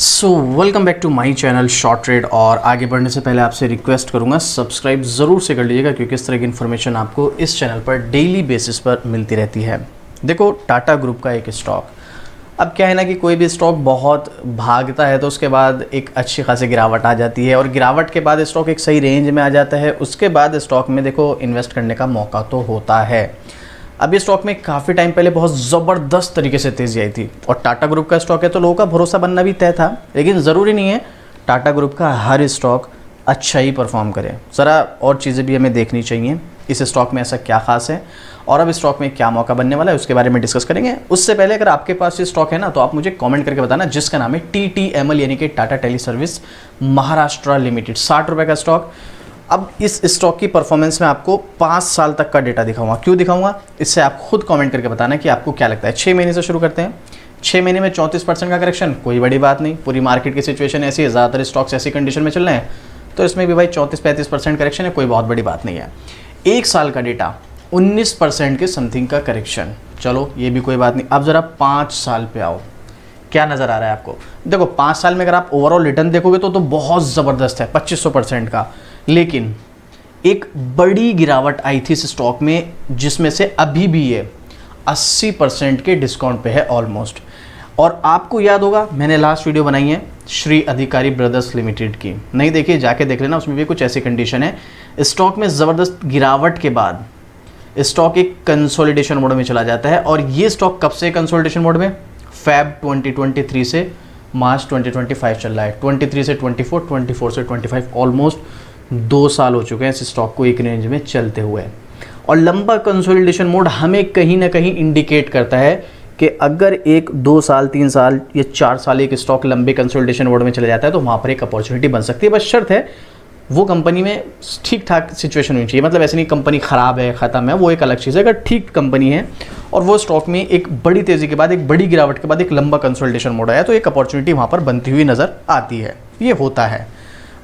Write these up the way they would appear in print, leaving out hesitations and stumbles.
So welcome back to my channel short trade. और आगे बढ़ने से पहले आपसे रिक्वेस्ट करूंगा सब्सक्राइब ज़रूर से कर लीजिएगा, क्योंकि इस तरह की इन्फॉर्मेशन आपको इस चैनल पर डेली बेसिस पर मिलती रहती है। देखो, टाटा ग्रुप का एक स्टॉक, अब क्या है ना कि कोई भी स्टॉक बहुत भागता है तो उसके बाद एक अच्छी खासी गिरावट आ जाती है, और गिरावट के बाद स्टॉक एक सही रेंज में आ जाता है। उसके बाद स्टॉक में देखो इन्वेस्ट करने का मौका तो होता है। अब ये स्टॉक में काफ़ी टाइम पहले बहुत ज़बरदस्त तरीके से तेज़ी आई थी, और टाटा ग्रुप का स्टॉक है तो लोगों का भरोसा बनना भी तय था। लेकिन ज़रूरी नहीं है टाटा ग्रुप का हर स्टॉक अच्छा ही परफॉर्म करे, ज़रा और चीज़ें भी हमें देखनी चाहिए। इस स्टॉक में ऐसा क्या खास है और अब स्टॉक में क्या मौका बनने वाला है, उसके बारे में डिस्कस करेंगे। उससे पहले अगर आपके पास ये स्टॉक है ना, तो आप मुझे कमेंट करके बताना, जिसका नाम है TTML यानी कि Tata tele service Maharashtra limited. 60 रुपये का स्टॉक। अब इस स्टॉक की परफॉर्मेंस में आपको 5 साल तक का डेटा दिखाऊंगा। क्यों दिखाऊंगा, इससे आप खुद कमेंट करके बताना कि आपको क्या लगता है। 6 महीने से शुरू करते हैं। 6 महीने में 34% का करेक्शन, कोई बड़ी बात नहीं। पूरी मार्केट की सिचुएशन ऐसी है, ज़्यादातर स्टॉक्स ऐसी कंडीशन में चल रहे हैं, तो इसमें भी भाई 34-35% करेक्शन है, कोई बहुत बड़ी बात नहीं है। 1 साल का डेटा 19% के समथिंग का करेक्शन, चलो ये भी कोई बात नहीं। अब ज़रा 5 साल पे आओ, क्या नज़र आ रहा है आपको। देखो 5 साल में अगर आप ओवरऑल रिटर्न देखोगे तो बहुत ज़बरदस्त है, 2500% का। लेकिन एक बड़ी गिरावट आई थी इस स्टॉक में, जिसमें से अभी भी ये 80% के डिस्काउंट पे है ऑलमोस्ट। और आपको याद होगा मैंने लास्ट वीडियो बनाई है श्री अधिकारी ब्रदर्स लिमिटेड की, नहीं देखिए जाके देख लेना, उसमें भी कुछ ऐसी कंडीशन है। स्टॉक में ज़बरदस्त गिरावट के बाद स्टॉक एक कंसोलिडेशन मोड में चला जाता है। और ये स्टॉक कब से कंसोलिडेशन मोड में, फेब 2023 से मार्च 2025 चल रहा है। 23 से 24, 24 से 25, ऑलमोस्ट 2 साल हो चुके हैं इस स्टॉक को एक रेंज में चलते हुए। और लंबा कंसोलिडेशन मोड हमें कहीं ना कहीं इंडिकेट करता है कि अगर 1, 2 साल, 3 साल या 4 साल एक स्टॉक लंबे कंसोलिडेशन मोड में चले जाता है तो वहाँ पर एक अपॉर्चुनिटी बन सकती है। बस शर्त है वो कंपनी में ठीक ठाक सिचुएशन होनी चाहिए। मतलब ऐसे नहीं कंपनी ख़राब है, ख़त्म है, वो एक अलग चीज़ है। अगर ठीक कंपनी है और वो स्टॉक में एक बड़ी तेज़ी के बाद, एक बड़ी गिरावट के बाद एक लंबा कंसोलिडेशन मोड आया, तो एक अपॉर्चुनिटी वहाँ पर बनती हुई नज़र आती है। ये होता है।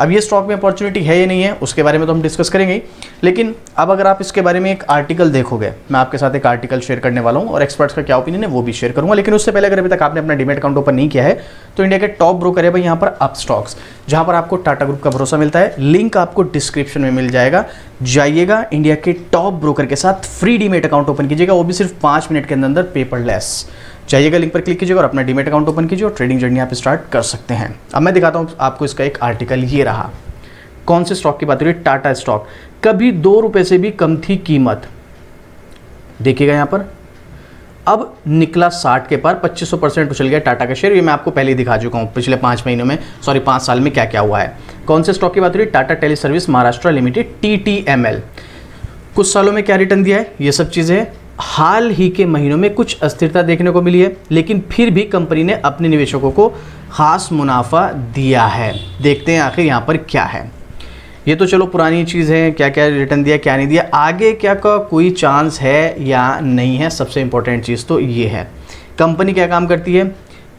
अब ये स्टॉक में अपॉर्चुनिटी है या नहीं है, उसके बारे में तो हम डिस्कस करेंगे ही। लेकिन अब अगर आप इसके बारे में एक आर्टिकल देखोगे, मैं आपके साथ एक आर्टिकल शेयर करने वाला हूँ और एक्सपर्ट्स का क्या ओपिनियन है वो भी शेयर करूँगा। लेकिन उससे पहले अगर अभी तक आपने अपना डीमैट अकाउंट ओपन नहीं किया है तो इंडिया के टॉप ब्रोकर है भाई यहाँ पर अपस्टॉक्स, जहाँ पर आपको टाटा ग्रुप का भरोसा मिलता है। लिंक आपको डिस्क्रिप्शन में मिल जाएगा, जाइएगा, इंडिया के टॉप ब्रोकर के साथ फ्री डीमैट अकाउंट ओपन कीजिएगा, वो भी सिर्फ 5 मिनट के अंदर पेपरलेस। जाइएगा, लिंक पर क्लिक कीजिएगा और अपना डीमैट अकाउंट ओपन कीजिए और ट्रेडिंग जर्नी आप स्टार्ट कर सकते हैं। अब मैं दिखाता हूँ आपको इसका एक आर्टिकल। ये रहा, कौन से स्टॉक की बात हो रही है, टाटा स्टॉक। कभी 2 रुपए से भी कम थी कीमत, देखिएगा यहाँ पर। अब निकला 60 के पार, 2500% उछल गया टाटा का शेयर। ये मैं आपको पहले ही दिखा चुका हूँ पिछले 5 महीनों में, सॉरी 5 साल में क्या क्या हुआ है। कौन से स्टॉक की बात हो रही है, Tata tele service Maharashtra limited TTML। कुछ सालों में क्या रिटर्न दिया है, ये सब चीज़ें। हाल ही के महीनों में कुछ अस्थिरता देखने को मिली है, लेकिन फिर भी कंपनी ने अपने निवेशकों को खास मुनाफा दिया है। देखते हैं आखिर यहाँ पर क्या है। ये तो चलो पुरानी चीज़ है, क्या क्या रिटर्न दिया क्या नहीं दिया, आगे क्या का कोई चांस है या नहीं है। सबसे इंपॉर्टेंट चीज़ तो ये है, कंपनी क्या काम करती है,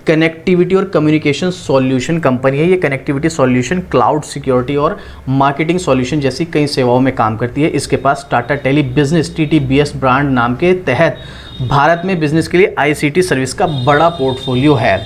कनेक्टिविटी और कम्युनिकेशन सॉल्यूशन कंपनी है। ये कनेक्टिविटी सॉल्यूशन, क्लाउड सिक्योरिटी और मार्केटिंग सॉल्यूशन जैसी कई सेवाओं में काम करती है। इसके पास Tata tele business TTBS brand नाम के तहत भारत में बिजनेस के लिए ICT सर्विस का बड़ा पोर्टफोलियो है।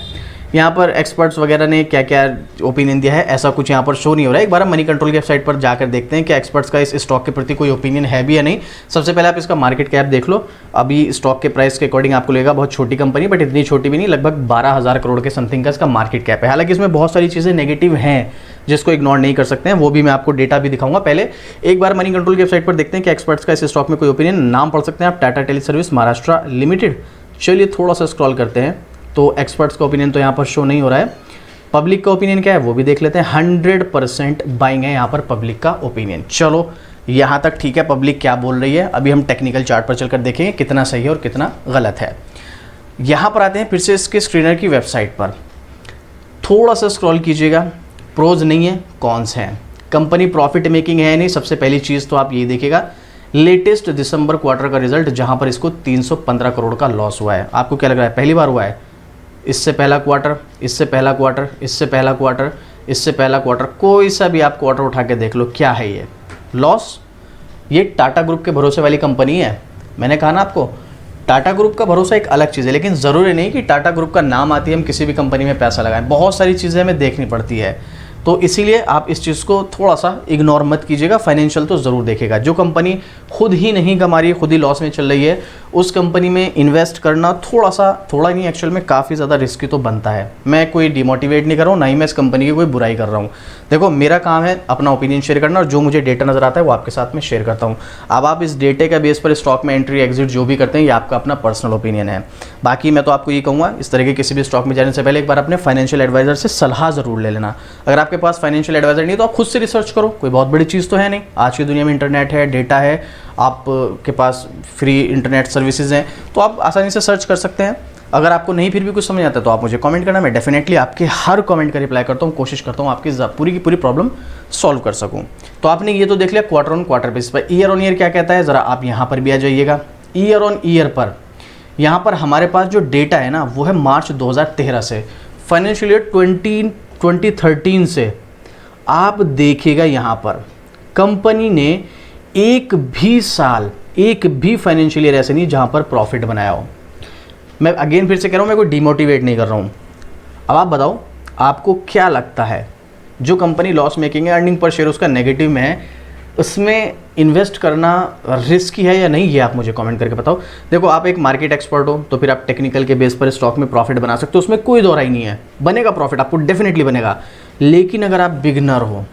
यहाँ पर एक्सपर्ट्स वगैरह ने क्या क्या ओपिनियन दिया है, ऐसा कुछ यहाँ पर शो नहीं हो रहा है। एक बार हम मनी कंट्रोल की वेबसाइट पर जाकर देखते हैं कि एक्सपर्ट्स का इस स्टॉक के प्रति कोई ओपिनियन है भी या नहीं। सबसे पहले आप इसका मार्केट कैप देख लो। अभी स्टॉक के प्राइस के अकॉर्डिंग आपको लगेगा बहुत छोटी कंपनी, बट इतनी छोटी भी नहीं, लगभग 12,000 करोड़ के समथिंग का इसका मार्केट कैप है। हालांकि इसमें बहुत सारी चीज़ें नेगेटिव हैं जिसको इग्नोर नहीं कर सकते हैं, वो भी मैं आपको डेटा भी दिखाऊंगा। पहले एक बार मनी कंट्रोल की वेबसाइट पर देखते हैं कि एक्सपर्ट्स का इस स्टॉक में कोई ओपिनियन। नाम पढ़ सकते हैं आप, Tata tele service Maharashtra limited. चलिए थोड़ा सा स्क्रॉल करते हैं, तो एक्सपर्ट्स का ओपिनियन तो यहाँ पर शो नहीं हो रहा है। पब्लिक का ओपिनियन क्या है वो भी देख लेते हैं। 100% बाइंग है यहाँ पर पब्लिक का ओपिनियन। चलो यहाँ तक ठीक है, पब्लिक क्या बोल रही है। अभी हम टेक्निकल चार्ट पर चलकर देखेंगे कितना सही है और कितना गलत है। यहाँ पर आते हैं फिर से इसके स्क्रीनर की वेबसाइट पर, थोड़ा सा स्क्रॉल कीजिएगा। प्रोज नहीं है, कॉन्स हैं। कंपनी प्रॉफिट मेकिंग है नहीं, सबसे पहली चीज़ तो आप ये देखिएगा लेटेस्ट दिसंबर क्वार्टर का रिजल्ट, जहाँ पर इसको 315 करोड़ का लॉस हुआ है। आपको क्या लग रहा है पहली बार हुआ है? इससे पहला क्वार्टर, इससे पहला क्वार्टर, इससे पहला क्वार्टर, इससे पहला क्वार्टर, कोई सा भी आप क्वार्टर उठा के देख लो, क्या है ये लॉस। ये टाटा ग्रुप के भरोसे वाली कंपनी है। मैंने कहा ना आपको, टाटा ग्रुप का भरोसा एक अलग चीज़ है, लेकिन ज़रूरी नहीं कि टाटा ग्रुप का नाम आती है हम किसी भी कंपनी में पैसा लगाएं। बहुत सारी चीज़ें हमें देखनी पड़ती है, तो इसीलिए आप इस चीज़ को थोड़ा सा इग्नोर मत कीजिएगा। फाइनेंशियल तो ज़रूर देखेगा। जो कंपनी खुद ही नहीं कमा रही है, खुद ही लॉस में चल रही है, उस कंपनी में इन्वेस्ट करना थोड़ा नहीं एक्चुअल में काफ़ी ज़्यादा रिस्की तो बनता है। मैं कोई डिमोटिवेट नहीं कर रहा हूँ, ना ही मैं इस कंपनी की कोई बुराई कर रहा हूँ। देखो, मेरा काम है अपना ओपिनियन शेयर करना, और जो मुझे डेटा नज़र आता है वो आपके साथ में शेयर करता हूँ। अब आप इस डेटे का बेस पर स्टॉक में एंट्री एग्जिट जो भी करते हैं, ये आपका अपना पर्सनल ओपिनियन है। बाकी मैं तो आपको ये कहूँगा, इस तरह के किसी भी स्टॉक में जाने से पहले एक बार अपने फाइनेंशियल एडवाइजर से सलाह ज़रूर ले लेना। अगर आपके पास फाइनेंशियल एडवाइजर नहीं तो आप खुद से रिसर्च करो, कोई बहुत बड़ी चीज़ तो है नहीं। आज की दुनिया में इंटरनेट है, डेटा है, आपके पास फ्री इंटरनेट सर्विसेज हैं, तो आप आसानी से सर्च कर सकते हैं। अगर आपको नहीं फिर भी कुछ समझ आता है तो आप मुझे कमेंट करना, मैं डेफिनेटली आपके हर कमेंट का रिप्लाई करता हूँ, कोशिश करता हूँ आपकी पूरी की पूरी प्रॉब्लम सॉल्व कर सकूँ। तो आपने ये तो देख लिया क्वार्टर ऑन क्वार्टर बेसिस पर। ईयर ऑन ईयर क्या कहता है, ज़रा आप यहाँ पर भी आ जाइएगा। ईयर ऑन ईयर पर यहाँ पर हमारे पास जो डेटा है ना, वो है मार्च 2013 से, फाइनेंशियल ईयर 2013 से। आप देखिएगा यहाँ पर कंपनी ने एक भी फाइनेंशियल ईयर ऐसे नहीं जहाँ पर प्रॉफिट बनाया हो। मैं अगेन फिर से कह रहा हूँ, मैं कोई डिमोटिवेट नहीं कर रहा हूँ। अब आप बताओ, आपको क्या लगता है जो कंपनी लॉस मेकिंग है, अर्निंग पर शेयर उसका नेगेटिव में है, उसमें इन्वेस्ट करना रिस्की है या नहीं, ये आप मुझे कमेंट करके बताओ। देखो, आप एक मार्केट एक्सपर्ट हो तो फिर आप टेक्निकल के बेस पर स्टॉक में प्रॉफिट बना सकते हो, उसमें कोई दो राय नहीं है, बनेगा प्रॉफिट, आपको डेफिनेटली बनेगा। लेकिन अगर आप बिगनर हो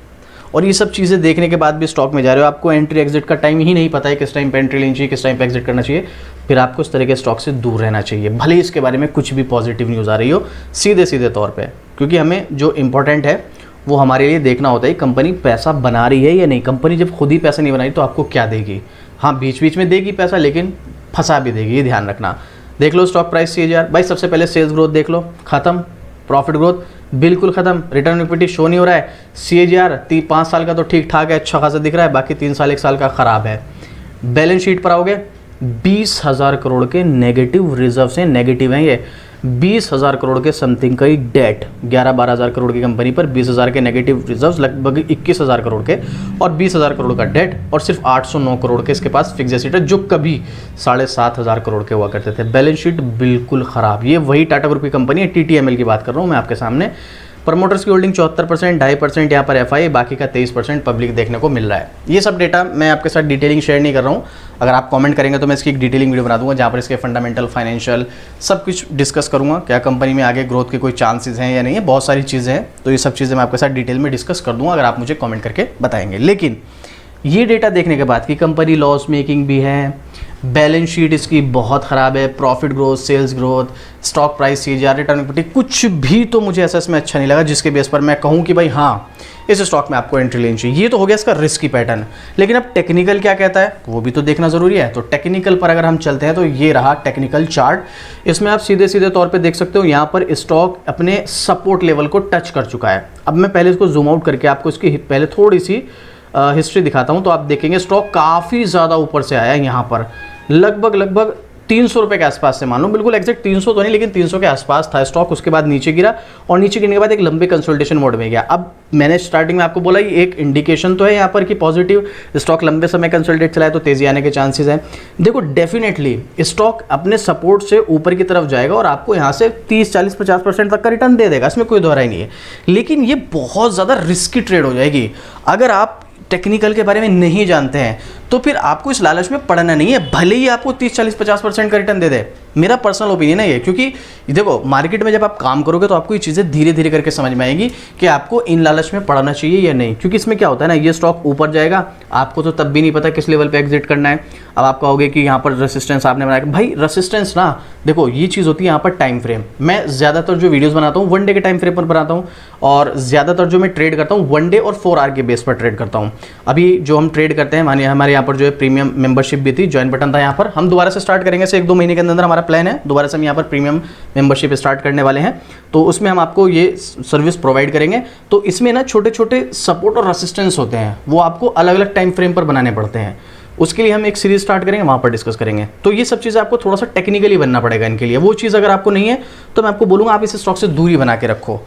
और ये सब चीज़ें देखने के बाद भी स्टॉक में जा रहे हो, आपको एंट्री एग्जिट का टाइम ही नहीं पता है, किस टाइम पे एंट्री लेनी चाहिए, किस टाइम पे एग्जिट करना चाहिए, फिर आपको इस तरह के स्टॉक से दूर रहना चाहिए, भले ही इसके बारे में कुछ भी पॉजिटिव न्यूज़ आ रही हो सीधे तौर पे। क्योंकि हमें जो इंपॉर्टेंट है वो हमारे लिए देखना होता है कंपनी पैसा बना रही है या नहीं। कंपनी जब खुद ही पैसा नहीं बनाई तो आपको क्या देगी? हाँ, बीच बीच में देगी पैसा, लेकिन फंसा भी देगी, ये ध्यान रखना। देख लो स्टॉक प्राइस CAGR भाई, सबसे पहले सेल्स ग्रोथ देख लो, खत्म। प्रॉफिट ग्रोथ बिल्कुल खत्म। रिटर्न ऑन इक्विटी शो नहीं हो रहा है। CAGR 5 साल का तो ठीक ठाक है, अच्छा खासा दिख रहा है, बाकी 3 साल 1 साल का खराब है। बैलेंस शीट पर आओगे, 20,000 करोड़ के नेगेटिव रिजर्व हैं, नेगेटिव हैं ये 20,000 करोड़ के समथिंग का ही डेट। 11-12,000 करोड़ की कंपनी पर 20,000 के नेगेटिव रिजर्व्स, लगभग 21,000 करोड़ के, और 20,000 करोड़ का डेट, और सिर्फ 809 करोड़ के इसके पास फिक्स एसेट है, जो कभी 7,500 करोड़ के हुआ करते थे। बैलेंस शीट बिल्कुल ख़राब। ये वही टाटा ग्रुप की कंपनी है, TTML की बात कर रहा हूँ मैं आपके सामने। प्रमोटर्स की होल्डिंग 74%, 2.5% यहाँ पर FI, बाकी का 23% पब्लिक देखने को मिल रहा है। ये सब डेटा मैं आपके साथ डिटेलिंग शेयर नहीं कर रहा हूँ। अगर आप कमेंट करेंगे तो मैं इसकी एक डिटेलिंग वीडियो बना दूंगा, जहाँ पर इसके फंडामेंटल, फाइनेंशियल सब कुछ डिस्कस करूँगा, क्या कंपनी में आगे ग्रोथ के कोई चांसेस हैं या नहीं है, बहुत सारी चीज़ें हैं। तो ये सब चीज़ें मैं आपके साथ डिटेल में डिस्कस कर दूँगा अगर आप मुझे कमेंट करके बताएंगे। लेकिन ये डेटा देखने के बाद कि कंपनी लॉस मेकिंग भी है, बैलेंस शीट इसकी बहुत ख़राब है, profit growth, sales growth, stock price, CAGR, return on equity, कुछ भी तो मुझे ऐसा इसमें अच्छा नहीं लगा जिसके बेस पर मैं कहूँ कि भाई हाँ, इस स्टॉक में आपको एंट्री लेनी चाहिए। ये तो हो गया इसका रिस्की पैटर्न। लेकिन अब टेक्निकल क्या कहता है वो भी तो देखना ज़रूरी है। तो टेक्निकल पर अगर हम चलते हैं तो ये रहा टेक्निकल चार्ट। इसमें आप सीधे तौर पे देख सकते हो, यहाँ पर स्टॉक अपने सपोर्ट लेवल को टच कर चुका है। अब मैं पहले इसको जूम आउट करके आपको इसकी पहले थोड़ी सी हिस्ट्री दिखाता हूँ, तो आप देखेंगे स्टॉक काफ़ी ज़्यादा ऊपर से आया है। यहाँ पर लगभग 300 रुपये के आसपास से, मान लो बिल्कुल एग्जैक्ट 300 तो नहीं, लेकिन 300 के आसपास था स्टॉक। उसके बाद नीचे गिरा, और नीचे गिरने के बाद एक लंबे कंसोलिडेशन मोड में गया। अब मैंने स्टार्टिंग में आपको बोला ये एक इंडिकेशन तो है यहाँ पर कि पॉजिटिव, स्टॉक लंबे समय कंसोलिडेट चला है तो तेज़ी आने के चांसेस हैं। देखो, डेफिनेटली स्टॉक अपने सपोर्ट से ऊपर की तरफ जाएगा और आपको यहाँ से 30, 40, 50% तक का रिटर्न दे देगा, इसमें कोई दोहराई नहीं है। लेकिन ये बहुत ज़्यादा रिस्की ट्रेड हो जाएगी। अगर आप टेक्निकल के बारे में नहीं जानते हैं तो फिर आपको इस लालच में पड़ना नहीं है, भले ही आपको 30, 40, 50% का रिटर्न दे दे। मेरा पर्सनल ओपिनियन है ये, क्योंकि देखो मार्केट में जब आप काम करोगे तो आपको ये चीज़ें धीरे धीरे करके समझ में आएगी कि आपको इन लालच में पड़ना चाहिए या नहीं। क्योंकि इसमें क्या होता है ना, ये स्टॉक ऊपर जाएगा, आपको तो तब भी नहीं पता किस लेवल पे एग्जिट करना है। अब आप कहोगे कि यहाँ पर रेसिस्टेंस आपने बनाया, भाई रेसिस्टेंस ना, देखो ये चीज़ होती है यहाँ पर टाइम फ्रेम। मैं ज़्यादातर जो वीडियोज़ बनाता हूँ 1 डे के टाइम फ्रेम पर बनाता हूँ, और ज़्यादातर जो मैं ट्रेड करता हूँ 1 डे और 4 आवर के बेस पर ट्रेड करता हूँ। अभी जो हम ट्रेड करते हैं, मानिए हमारे यहाँ पर जो है प्रीमियम मेंबरशिप भी थी, ज्वाइन बटन था यहाँ पर, हम दोबारा से स्टार्ट करेंगे, से 1-2 महीने के अंदर हमारा प्लान है, दोबारा से हम यहाँ पर प्रीमियम मेंबरशिप स्टार्ट करने वाले हैं। तो उसमें हम आपको ये सर्विस प्रोवाइड करेंगे। तो इसमें ना छोटे छोटे सपोर्ट और रेसिस्टेंस होते हैं, वो आपको अलग अलग टाइम फ्रेम पर बनाने पड़ते हैं। उसके लिए हम एक सीरीज स्टार्ट करेंगे, वहाँ पर डिस्कस करेंगे। तो ये सब चीज़ें आपको थोड़ा सा टेक्निकली बनना पड़ेगा इनके लिए। वो चीज़ अगर आपको नहीं है तो मैं आपको बोलूँगा आप इस स्टॉक से दूरी बना के रखो।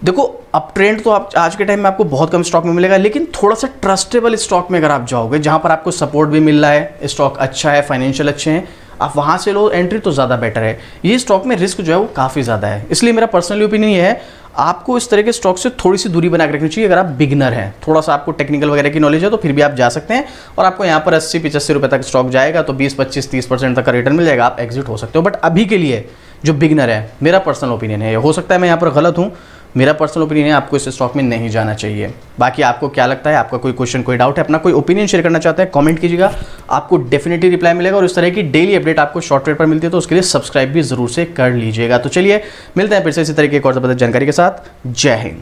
देखो, अप ट्रेंड तो आप आज के टाइम में आपको बहुत कम स्टॉक में मिलेगा, लेकिन थोड़ा सा ट्रस्टेबल स्टॉक में अगर आप जाओगे, जहाँ पर आपको सपोर्ट भी मिल रहा है, स्टॉक अच्छा है, फाइनेंशियल अच्छे हैं, आप वहाँ से लो एंट्री तो ज़्यादा बेटर है। ये स्टॉक में रिस्क जो है वो काफ़ी ज़्यादा है, इसलिए मेरा पर्सनली ओपिनियन ये है आपको इस तरह के स्टॉक से थोड़ी सी दूरी बना के रखनी चाहिए। अगर आप बिगनर हैं, थोड़ा सा आपको टेक्निकल वगैरह की नॉलेज है तो फिर भी आप जा सकते हैं और आपको यहाँ पर 80-85 रुपये तक स्टॉक जाएगा तो 20-25-30% तक का रिटर्न मिल जाएगा, आप एग्जिट हो सकते हो। बट अभी के लिए जो बिगनर है, मेरा पर्सनल ओपिनियन है, हो सकता है मैं यहाँ पर गलत हूँ, मेरा पर्सनल ओपिनियन है आपको इस स्टॉक में नहीं जाना चाहिए। बाकी आपको क्या लगता है, आपका कोई क्वेश्चन कोई डाउट है, अपना कोई ओपिनियन शेयर करना चाहते हैं, कमेंट कीजिएगा, आपको डेफिनेटली रिप्लाई मिलेगा। और इस तरह की डेली अपडेट आपको शॉर्ट ट्रेड पर मिलती है तो उसके लिए सब्सक्राइब भी जरूर से कर लीजिएगा। तो चलिए मिलते हैं फिर से इसी तरह की एक और ज़बरदस्त जानकारी के साथ। जय हिंद।